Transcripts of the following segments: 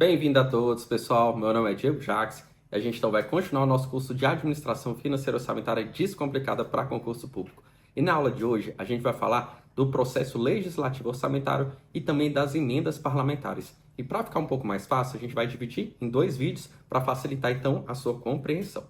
Bem-vindo a todos, pessoal. Meu nome é Diego Jacques e a gente então vai continuar o nosso curso de Administração Financeira Orçamentária Descomplicada para Concurso Público. E na aula de hoje a gente vai falar do processo legislativo orçamentário e também das emendas parlamentares. E para ficar um pouco mais fácil, a gente vai dividir em dois vídeos para facilitar então a sua compreensão.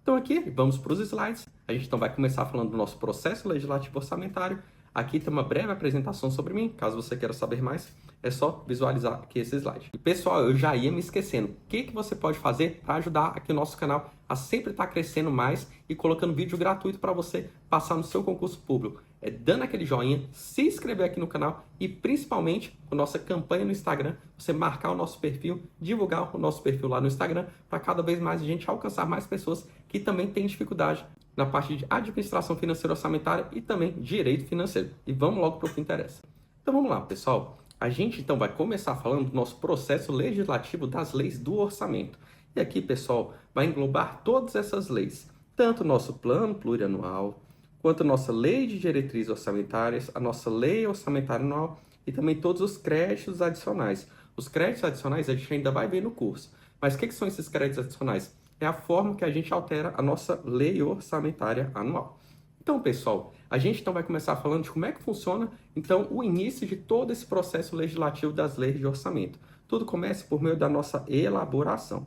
Então aqui, vamos para os slides. A gente então vai começar falando do nosso processo legislativo orçamentário. Aqui tem uma breve apresentação sobre mim, caso você queira saber mais, é só visualizar aqui esse slide. E pessoal, eu já ia me esquecendo, o que você pode fazer para ajudar aqui o nosso canal a sempre estar crescendo mais e colocando vídeo gratuito para você passar no seu concurso público? É dando aquele joinha, se inscrever aqui no canal e principalmente com nossa campanha no Instagram, você marcar o nosso perfil, divulgar o nosso perfil lá no Instagram, para cada vez mais a gente alcançar mais pessoas que também têm dificuldade na parte de administração financeira orçamentária e também direito financeiro. E vamos logo para o que interessa. Então vamos lá, pessoal. A gente então vai começar falando do nosso processo legislativo das leis do orçamento. E aqui, pessoal, vai englobar todas essas leis, tanto o nosso plano plurianual, quanto a nossa lei de diretrizes orçamentárias, a nossa lei orçamentária anual e também todos os créditos adicionais. Os créditos adicionais a gente ainda vai ver no curso. Mas o que são esses créditos adicionais? É a forma que a gente altera a nossa lei orçamentária anual. Então, pessoal, a gente então vai começar falando de como é que funciona então o início de todo esse processo legislativo das leis de orçamento. Tudo começa por meio da nossa elaboração.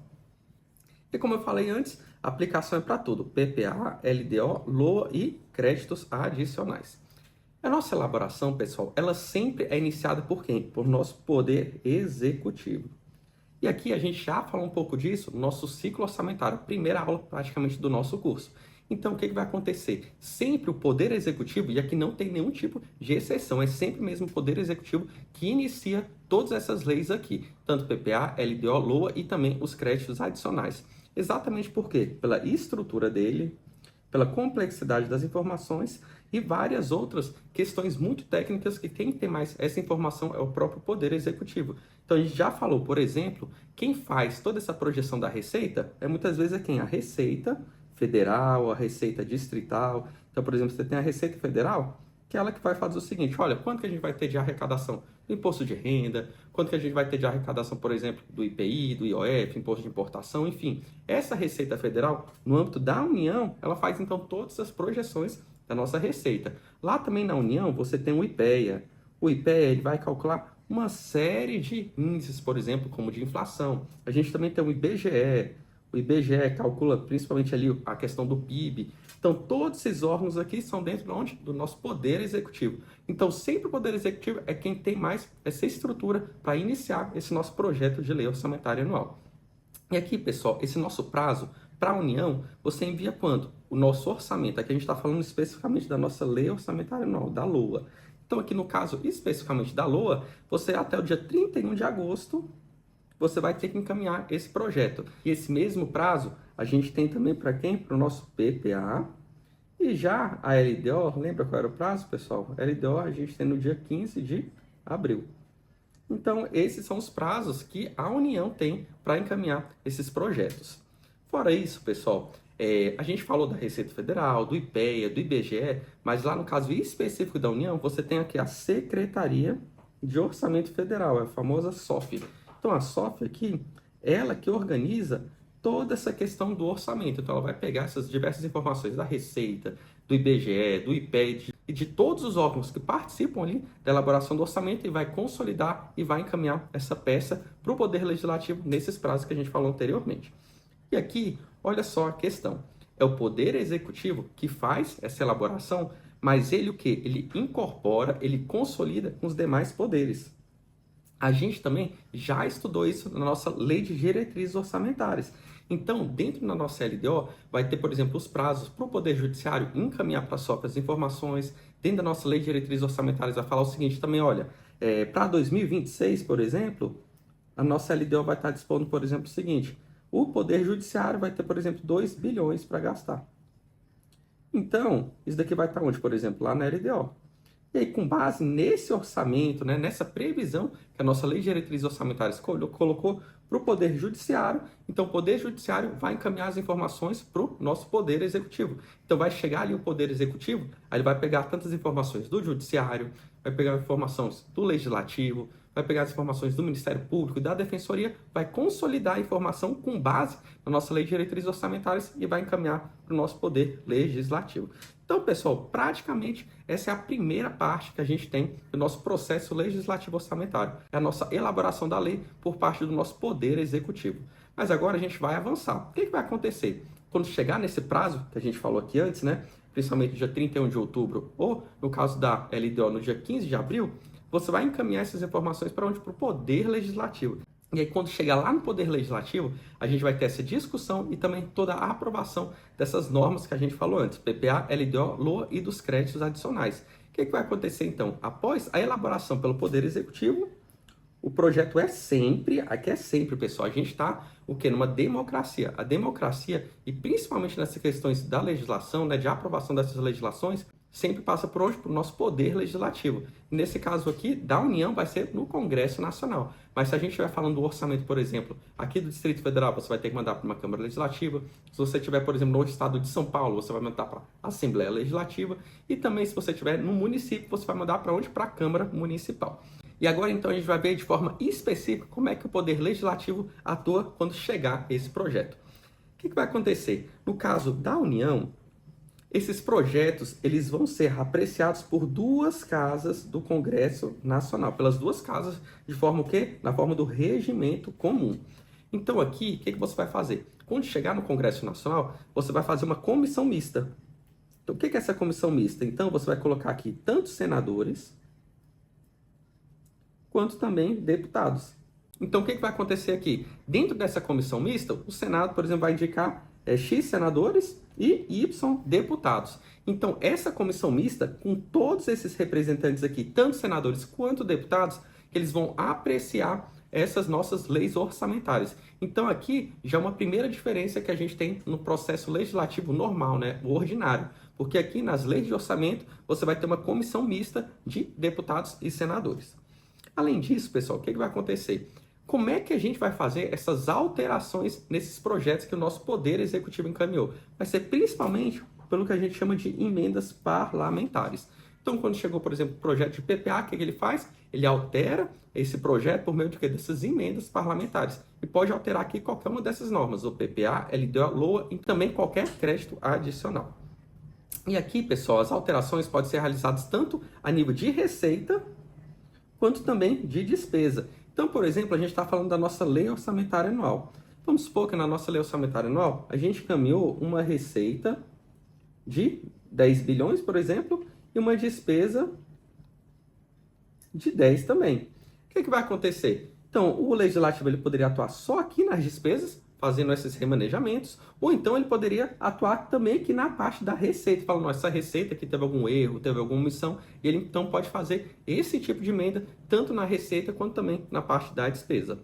E como eu falei antes, a aplicação é para tudo: PPA, LDO, LOA e créditos adicionais. A nossa elaboração, pessoal, ela sempre é iniciada por quem? Por nosso poder executivo. E aqui a gente já falou um pouco disso no nosso ciclo orçamentário, primeira aula praticamente do nosso curso. Então, o que vai acontecer? Sempre o Poder Executivo, e aqui não tem nenhum tipo de exceção, é sempre mesmo o Poder Executivo que inicia todas essas leis aqui, tanto PPA, LDO, LOA e também os créditos adicionais. Exatamente por quê? Pela estrutura dele, pela complexidade das informações e várias outras questões muito técnicas que quem tem mais essa informação é o próprio Poder Executivo. Então, a gente já falou, por exemplo, quem faz toda essa projeção da receita muitas vezes é quem? A Receita Federal, a Receita Distrital. Então, por exemplo, você tem a Receita Federal, que é ela que vai fazer o seguinte: olha, quanto que a gente vai ter de arrecadação do imposto de renda, quanto que a gente vai ter de arrecadação, por exemplo, do IPI, do IOF, imposto de importação, enfim. Essa Receita Federal, no âmbito da União, ela faz então todas as projeções da nossa receita. Lá também na União, você tem o IPEA. O IPEA ele vai calcular uma série de índices, por exemplo, como de inflação. A gente também tem o IBGE. O IBGE calcula principalmente ali a questão do PIB. Então, todos esses órgãos aqui são dentro de onde? Do nosso Poder Executivo. Então, sempre o Poder Executivo é quem tem mais essa estrutura para iniciar esse nosso projeto de lei orçamentária anual. E aqui, pessoal, esse nosso prazo para a União, você envia quando? O nosso orçamento. Aqui a gente está falando especificamente da nossa lei orçamentária anual, da LOA. Então, aqui no caso especificamente da LOA, você até o dia 31 de agosto, você vai ter que encaminhar esse projeto. E esse mesmo prazo, a gente tem também para quem? Para o nosso PPA. E já a LDO, lembra qual era o prazo, pessoal? A LDO a gente tem no dia 15 de abril. Então, esses são os prazos que a União tem para encaminhar esses projetos. Fora isso, pessoal, a gente falou da Receita Federal, do IPEA, do IBGE, mas lá no caso específico da União, você tem aqui a Secretaria de Orçamento Federal, a famosa SOF. Então, a SOF aqui, ela que organiza toda essa questão do orçamento. Então, ela vai pegar essas diversas informações da Receita, do IBGE, do IPEA e de todos os órgãos que participam ali da elaboração do orçamento e vai consolidar e vai encaminhar essa peça para o Poder Legislativo nesses prazos que a gente falou anteriormente. E aqui, olha só a questão. É o Poder Executivo que faz essa elaboração, mas ele o quê? Ele incorpora, ele consolida com os demais poderes. A gente também já estudou isso na nossa Lei de Diretrizes Orçamentárias. Então, dentro da nossa LDO, vai ter, por exemplo, os prazos para o Poder Judiciário encaminhar para a SOF as informações. Dentro da nossa Lei de Diretrizes Orçamentárias vai falar o seguinte também, olha, para 2026, por exemplo, a nossa LDO vai estar dispondo, por exemplo, o seguinte: o Poder Judiciário vai ter, por exemplo, 2 bilhões para gastar. Então, isso daqui vai estar onde, por exemplo? Lá na LDO. E aí, com base nesse orçamento, né, nessa previsão que a nossa Lei de Diretrizes Orçamentárias colocou para o Poder Judiciário, então o Poder Judiciário vai encaminhar as informações para o nosso Poder Executivo. Então vai chegar ali o Poder Executivo, aí ele vai pegar tantas informações do Judiciário, vai pegar informações do Legislativo, vai pegar as informações do Ministério Público e da Defensoria, vai consolidar a informação com base na nossa Lei de Diretrizes Orçamentárias e vai encaminhar para o nosso Poder Legislativo. Então, pessoal, praticamente essa é a primeira parte que a gente tem do nosso processo legislativo orçamentário. É a nossa elaboração da lei por parte do nosso Poder Executivo. Mas agora a gente vai avançar. O que vai acontecer? Quando chegar nesse prazo, que a gente falou aqui antes, né? Principalmente dia 31 de outubro, ou no caso da LDO no dia 15 de abril, você vai encaminhar essas informações para onde? Para o Poder Legislativo. E aí, quando chegar lá no Poder Legislativo, a gente vai ter essa discussão e também toda a aprovação dessas normas que a gente falou antes, PPA, LDO, LOA e dos créditos adicionais. O que vai acontecer, então? Após a elaboração pelo Poder Executivo, o projeto aqui é sempre, pessoal, a gente está numa democracia. A democracia, e principalmente nessas questões da legislação, né, de aprovação dessas legislações, sempre passa por onde? Para o nosso Poder Legislativo. Nesse caso aqui, da União, vai ser no Congresso Nacional. Mas se a gente estiver falando do orçamento, por exemplo, aqui do Distrito Federal, você vai ter que mandar para uma Câmara Legislativa. Se você estiver, por exemplo, no estado de São Paulo, você vai mandar para a Assembleia Legislativa. E também, se você estiver no município, você vai mandar para onde? Para a Câmara Municipal. E agora, então, a gente vai ver de forma específica como é que o Poder Legislativo atua quando chegar esse projeto. O que vai acontecer? No caso da União, esses projetos eles vão ser apreciados por duas casas do Congresso Nacional, pelas duas casas, de forma o quê? Na forma do regimento comum. Então, aqui, o que você vai fazer? Quando chegar no Congresso Nacional, você vai fazer uma comissão mista. Então, o que é essa comissão mista? Então, você vai colocar aqui tanto senadores quanto também deputados. Então, o que vai acontecer aqui? Dentro dessa comissão mista, o Senado, por exemplo, vai indicar X senadores e Y deputados. Então, essa comissão mista, com todos esses representantes aqui, tanto senadores quanto deputados, eles vão apreciar essas nossas leis orçamentárias. Então, aqui já é uma primeira diferença que a gente tem no processo legislativo normal, né, o ordinário. Porque aqui nas leis de orçamento, você vai ter uma comissão mista de deputados e senadores. Além disso, pessoal, o que vai acontecer? Como é que a gente vai fazer essas alterações nesses projetos que o nosso Poder Executivo encaminhou? Vai ser principalmente pelo que a gente chama de emendas parlamentares. Então, quando chegou, por exemplo, o projeto de PPA, o que ele faz? Ele altera esse projeto por meio de dessas emendas parlamentares. E pode alterar aqui qualquer uma dessas normas, o PPA, LDO, LOA e também qualquer crédito adicional. E aqui, pessoal, as alterações podem ser realizadas tanto a nível de receita, quanto também de despesa. Então, por exemplo, a gente está falando da nossa lei orçamentária anual. Vamos supor que na nossa lei orçamentária anual, a gente caminhou uma receita de 10 bilhões, por exemplo, e uma despesa de 10 também. O que vai acontecer? Então, o legislativo ele poderia atuar só aqui nas despesas, fazendo esses remanejamentos, ou então ele poderia atuar também aqui na parte da receita, falando, essa receita aqui teve algum erro, teve alguma omissão, e ele então pode fazer esse tipo de emenda, tanto na receita quanto também na parte da despesa.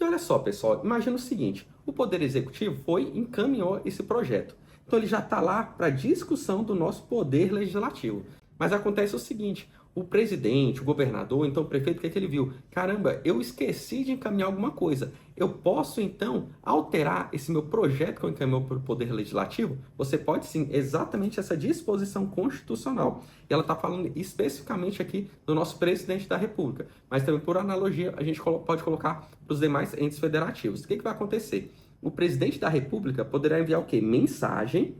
E olha só, pessoal, imagina o seguinte, o Poder Executivo encaminhou esse projeto, então ele já está lá para discussão do nosso Poder Legislativo. Mas acontece o seguinte, o presidente, o governador, então o prefeito, o que ele viu? Caramba, eu esqueci de encaminhar alguma coisa. Eu posso, então, alterar esse meu projeto que eu encaminhei para o Poder Legislativo? Você pode sim, exatamente essa disposição constitucional. E ela está falando especificamente aqui do nosso presidente da República. Mas também, por analogia, a gente pode colocar para os demais entes federativos. O que vai acontecer? O presidente da República poderá enviar o quê? Mensagem.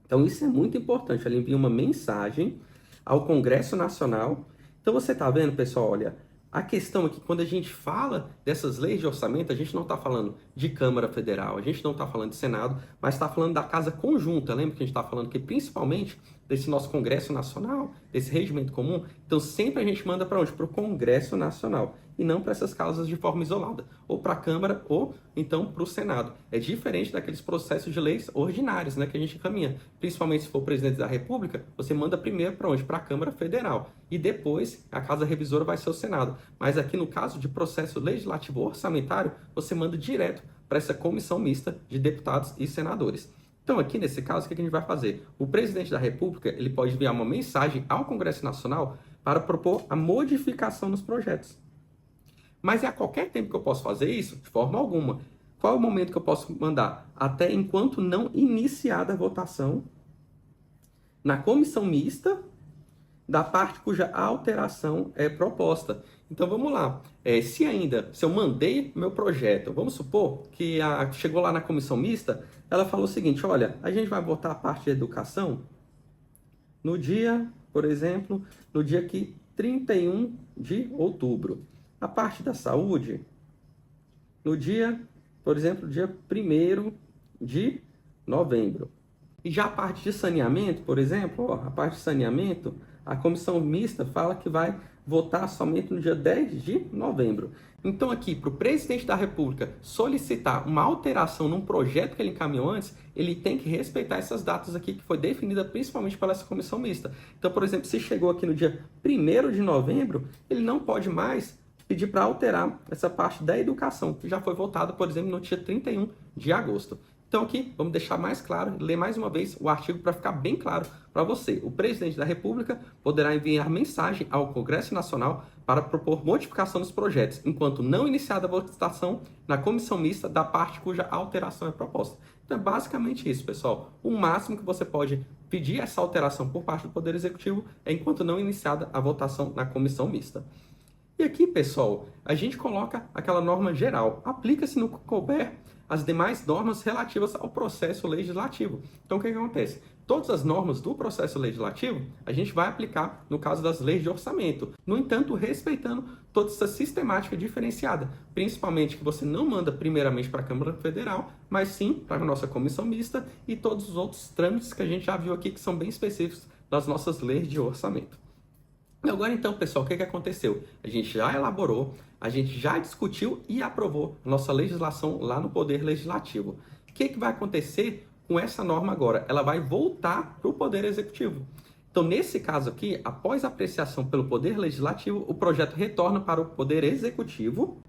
Então, isso é muito importante. Ele envia uma mensagem ao Congresso Nacional. Então você está vendo, pessoal, olha, a questão é que quando a gente fala dessas leis de orçamento, a gente não está falando de Câmara Federal, a gente não está falando de Senado, mas está falando da Casa Conjunta. Lembra que a gente está falando que principalmente desse nosso Congresso Nacional, desse regimento comum, então sempre a gente manda para onde? Para o Congresso Nacional, e não para essas casas de forma isolada, ou para a Câmara, ou então para o Senado. É diferente daqueles processos de leis ordinários, né, que a gente encaminha. Principalmente se for o presidente da República, você manda primeiro para onde? Para a Câmara Federal, e depois a Casa Revisora vai ser o Senado. Mas aqui no caso de processo legislativo orçamentário, você manda direto para essa comissão mista de deputados e senadores. Então, aqui nesse caso, o que a gente vai fazer? O presidente da República ele pode enviar uma mensagem ao Congresso Nacional para propor a modificação nos projetos. Mas é a qualquer tempo que eu posso fazer isso? De forma alguma. Qual é o momento que eu posso mandar? Até enquanto não iniciada a votação na comissão mista da parte cuja alteração é proposta. Então vamos lá. Se eu mandei meu projeto, vamos supor que chegou lá na comissão mista, ela falou o seguinte: olha, a gente vai botar a parte de educação no dia, por exemplo, no dia 31 de outubro. A parte da saúde, no dia, por exemplo, dia 1º de novembro. E já a parte de saneamento, por exemplo, a parte de saneamento, a comissão mista fala que vai votar somente no dia 10 de novembro. Então aqui, para o presidente da República solicitar uma alteração num projeto que ele encaminhou antes, ele tem que respeitar essas datas aqui que foi definida principalmente pela essa comissão mista. Então, por exemplo, se chegou aqui no dia 1º de novembro, ele não pode mais pedir para alterar essa parte da educação, que já foi votada, por exemplo, no dia 31 de agosto. Então aqui, vamos deixar mais claro, ler mais uma vez o artigo para ficar bem claro para você. O presidente da República poderá enviar mensagem ao Congresso Nacional para propor modificação dos projetos, enquanto não iniciada a votação na comissão mista da parte cuja alteração é proposta. Então é basicamente isso, pessoal. O máximo que você pode pedir essa alteração por parte do Poder Executivo é enquanto não iniciada a votação na comissão mista. E aqui, pessoal, a gente coloca aquela norma geral. Aplica-se no que couber as demais normas relativas ao processo legislativo. Então, o que acontece? Todas as normas do processo legislativo, a gente vai aplicar no caso das leis de orçamento. No entanto, respeitando toda essa sistemática diferenciada. Principalmente que você não manda primeiramente para a Câmara Federal, mas sim para a nossa comissão mista e todos os outros trâmites que a gente já viu aqui que são bem específicos das nossas leis de orçamento. Agora então, pessoal, o que aconteceu? A gente já elaborou, a gente já discutiu e aprovou a nossa legislação lá no Poder Legislativo. O que vai acontecer com essa norma agora? Ela vai voltar para o Poder Executivo. Então, nesse caso aqui, após a apreciação pelo Poder Legislativo, o projeto retorna para o Poder Executivo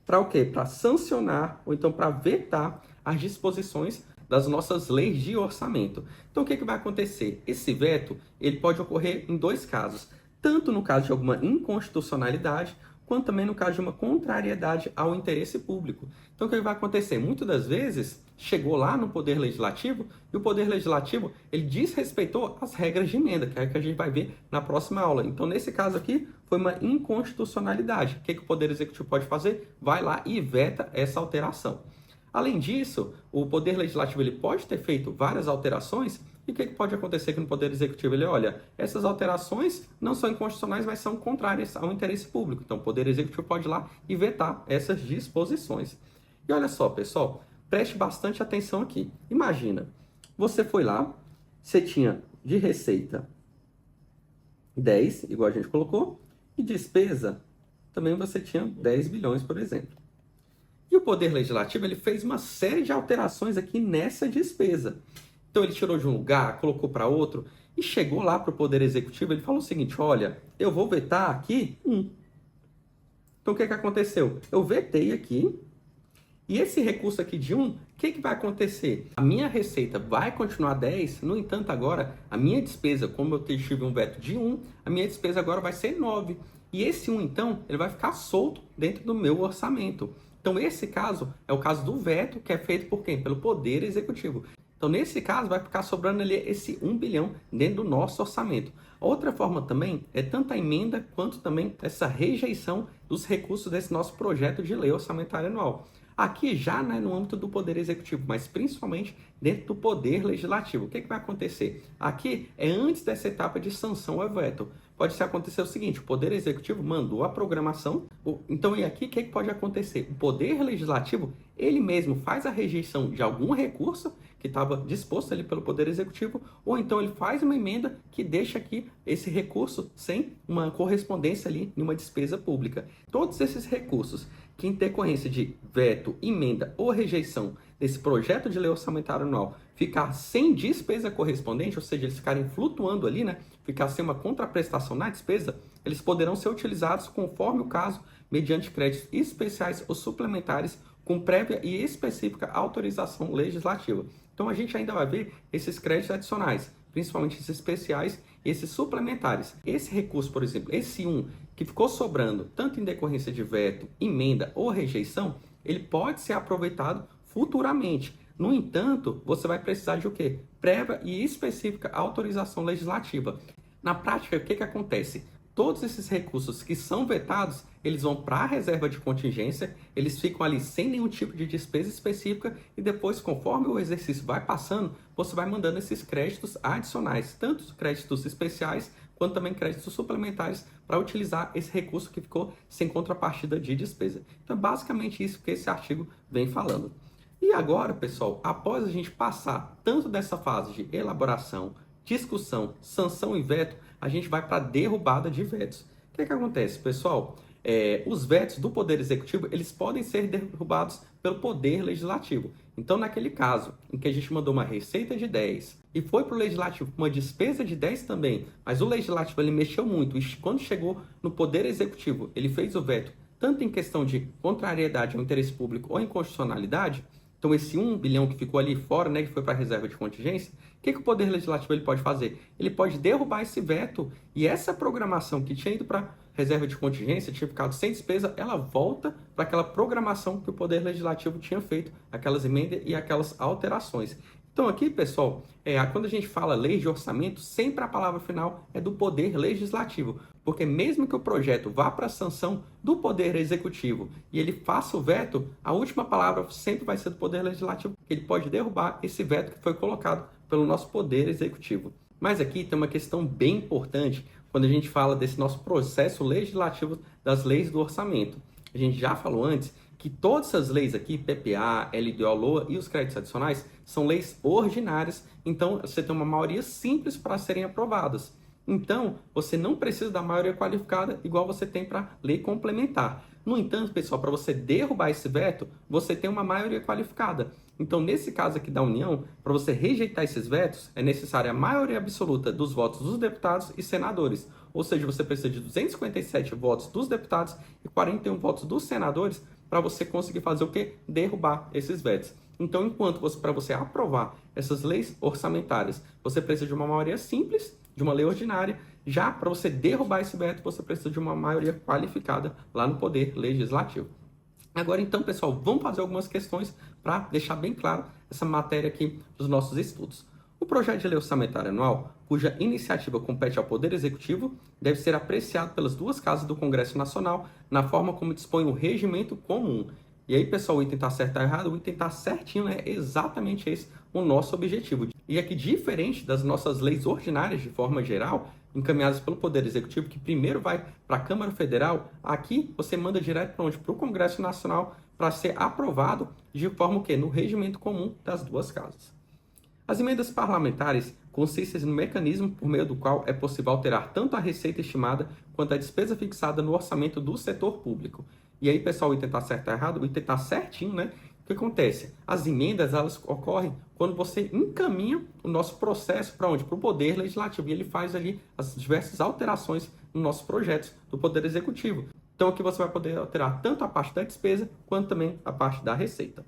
para o quê? Para sancionar ou então para vetar as disposições das nossas leis de orçamento. Então, o que vai acontecer? Esse veto ele pode ocorrer em dois casos. Tanto no caso de alguma inconstitucionalidade, quanto também no caso de uma contrariedade ao interesse público. Então, o que vai acontecer? Muitas das vezes, chegou lá no Poder Legislativo, e o Poder Legislativo, ele desrespeitou as regras de emenda, que é o que a gente vai ver na próxima aula. Então, nesse caso aqui, foi uma inconstitucionalidade. O que o Poder Executivo pode fazer? Vai lá e veta essa alteração. Além disso, o Poder Legislativo ele pode ter feito várias alterações. E o que pode acontecer aqui no Poder Executivo? Ele olha, essas alterações não são inconstitucionais, mas são contrárias ao interesse público. Então, o Poder Executivo pode ir lá e vetar essas disposições. E olha só, pessoal, preste bastante atenção aqui. Imagina, você foi lá, você tinha de receita 10, igual a gente colocou, e despesa também você tinha 10 bilhões, por exemplo. E o Poder Legislativo ele fez uma série de alterações aqui nessa despesa. Então ele tirou de um lugar, colocou para outro e chegou lá para o Poder Executivo. Ele falou o seguinte: olha, eu vou vetar aqui 1. Então o que aconteceu? Eu vetei aqui e esse recurso aqui de 1, o que vai acontecer? A minha receita vai continuar 10, no entanto agora a minha despesa, como eu tive um veto de 1, a minha despesa agora vai ser 9. E esse 1 então, ele vai ficar solto dentro do meu orçamento. Então esse caso é o caso do veto que é feito por quem? Pelo Poder Executivo. Então, nesse caso, vai ficar sobrando ali esse 1 bilhão dentro do nosso orçamento. Outra forma também é tanto a emenda quanto também essa rejeição dos recursos desse nosso projeto de lei orçamentária anual. Aqui já não é no âmbito do Poder Executivo, mas principalmente dentro do Poder Legislativo. O que vai acontecer? Aqui é antes dessa etapa de sanção ao veto. Pode acontecer o seguinte: o Poder Executivo mandou a programação. Então, e aqui o que pode acontecer? O Poder Legislativo, ele mesmo faz a rejeição de algum recurso que estava disposto ali pelo Poder Executivo, ou então ele faz uma emenda que deixa aqui esse recurso sem uma correspondência ali em uma despesa pública. Todos esses recursos que em decorrência de veto, emenda ou rejeição desse projeto de lei orçamentária anual ficar sem despesa correspondente, ou seja, eles ficarem flutuando ali, né, ficar sem uma contraprestação na despesa, eles poderão ser utilizados conforme o caso, mediante créditos especiais ou suplementares com prévia e específica autorização legislativa. Então a gente ainda vai ver esses créditos adicionais, principalmente esses especiais e esses suplementares. Esse recurso, por exemplo, esse 1 que ficou sobrando, tanto em decorrência de veto, emenda ou rejeição, ele pode ser aproveitado futuramente. No entanto, você vai precisar de o quê? Prévia e específica autorização legislativa. Na prática, o que acontece? todos esses recursos que são vetados, eles vão para a reserva de contingência, eles ficam ali sem nenhum tipo de despesa específica e depois, conforme o exercício vai passando, você vai mandando esses créditos adicionais, tanto os créditos especiais quanto também créditos suplementares para utilizar esse recurso que ficou sem contrapartida de despesa. Então é basicamente isso que esse artigo vem falando. E agora, pessoal, após a gente passar tanto dessa fase de elaboração, discussão, sanção e veto, a gente vai para a derrubada de vetos. O que acontece, pessoal? Os vetos do Poder Executivo, eles podem ser derrubados pelo Poder Legislativo. Então, naquele caso em que a gente mandou uma receita de 10 e foi para o Legislativo uma despesa de 10 também, mas o Legislativo ele mexeu muito e quando chegou no Poder Executivo, ele fez o veto tanto em questão de contrariedade ao interesse público ou inconstitucionalidade. Então, esse 1 bilhão que ficou ali fora, né, que foi para a reserva de contingência, o que o Poder Legislativo ele pode fazer? Ele pode derrubar esse veto e essa programação que tinha ido para a reserva de contingência, tinha ficado sem despesa, ela volta para aquela programação que o Poder Legislativo tinha feito, aquelas emendas e aquelas alterações. Então aqui, pessoal, quando a gente fala lei de orçamento, sempre a palavra final é do Poder Legislativo, porque mesmo que o projeto vá para a sanção do Poder Executivo e ele faça o veto, a última palavra sempre vai ser do Poder Legislativo, que ele pode derrubar esse veto que foi colocado pelo nosso Poder Executivo. Mas aqui tem uma questão bem importante quando a gente fala desse nosso processo legislativo das leis do orçamento. A gente já falou antes que todas essas leis aqui, PPA, LDO, LOA e os créditos adicionais, são leis ordinárias, então você tem uma maioria simples para serem aprovadas. Então, você não precisa da maioria qualificada igual você tem para lei complementar. No entanto, pessoal, para você derrubar esse veto, você tem uma maioria qualificada. Então, nesse caso aqui da União, para você rejeitar esses vetos, é necessária a maioria absoluta dos votos dos deputados e senadores. Ou seja, você precisa de 257 votos dos deputados e 41 votos dos senadores para você conseguir fazer o quê? Derrubar esses vetos. Então, para você aprovar essas leis orçamentárias, você precisa de uma maioria simples, de uma lei ordinária. Já para você derrubar esse veto, você precisa de uma maioria qualificada lá no Poder Legislativo. Agora, então, pessoal, vamos fazer algumas questões para deixar bem claro essa matéria aqui dos nossos estudos. O projeto de lei orçamentária anual, cuja iniciativa compete ao Poder Executivo, deve ser apreciado pelas duas casas do Congresso Nacional na forma como dispõe o regimento comum. E aí, pessoal, o item está certo ou errado? O item está certinho, é exatamente esse o nosso objetivo. E aqui, diferente das nossas leis ordinárias, de forma geral, encaminhadas pelo Poder Executivo, que primeiro vai para a Câmara Federal, aqui você manda direto para onde? Para o Congresso Nacional, para ser aprovado de forma o quê? No regimento comum das duas casas. As emendas parlamentares consistem no mecanismo por meio do qual é possível alterar tanto a receita estimada quanto a despesa fixada no orçamento do setor público. E aí, pessoal, o item está certo ou errado? O item está certinho, né? O que acontece? As emendas, elas ocorrem quando você encaminha o nosso processo para onde? Para o Poder Legislativo. E ele faz ali as diversas alterações nos nossos projetos do Poder Executivo. Então, aqui você vai poder alterar tanto a parte da despesa, quanto também a parte da receita.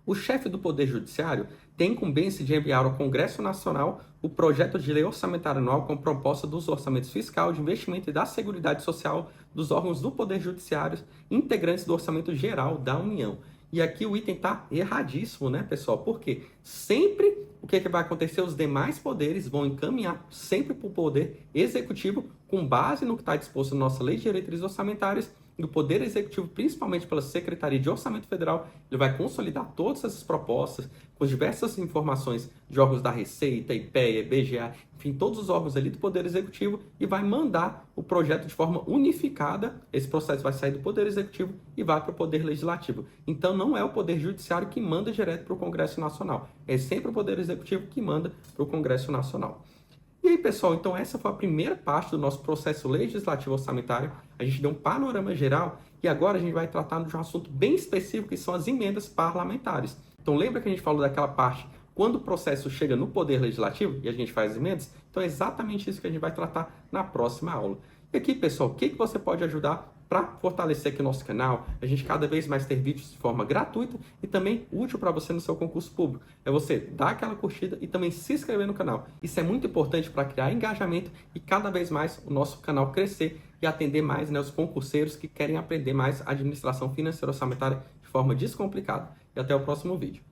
O chefe do Poder Judiciário tem incumbência de enviar ao Congresso Nacional o projeto de lei orçamentária anual com proposta dos orçamentos fiscal, de investimento e da Seguridade Social dos órgãos do Poder Judiciário, integrantes do Orçamento Geral da União. E aqui o item está erradíssimo, né, pessoal? Porque sempre o que vai acontecer? Os demais poderes vão encaminhar sempre para o Poder Executivo com base no que está disposto na nossa Lei de Diretrizes Orçamentárias. E o Poder Executivo, principalmente pela Secretaria de Orçamento Federal, ele vai consolidar todas essas propostas com diversas informações de órgãos da Receita, IPEA, IBGA, enfim, todos os órgãos ali do Poder Executivo e vai mandar o projeto de forma unificada. Esse processo vai sair do Poder Executivo e vai para o Poder Legislativo. Então, não é o Poder Judiciário que manda direto para o Congresso Nacional. É sempre o Poder Executivo que manda para o Congresso Nacional. E aí, pessoal, então essa foi a primeira parte do nosso processo legislativo orçamentário. A gente deu um panorama geral e agora a gente vai tratar de um assunto bem específico, que são as emendas parlamentares. Então, lembra que a gente falou daquela parte quando o processo chega no Poder Legislativo e a gente faz as emendas? Então, é exatamente isso que a gente vai tratar na próxima aula. E aqui, pessoal, o que você pode ajudar para fortalecer aqui o nosso canal, a gente cada vez mais ter vídeos de forma gratuita e também útil para você no seu concurso público? É você dar aquela curtida e também se inscrever no canal. Isso é muito importante para criar engajamento e cada vez mais o nosso canal crescer e atender mais, né, os concurseiros que querem aprender mais administração financeira orçamentária de forma descomplicada. E até o próximo vídeo.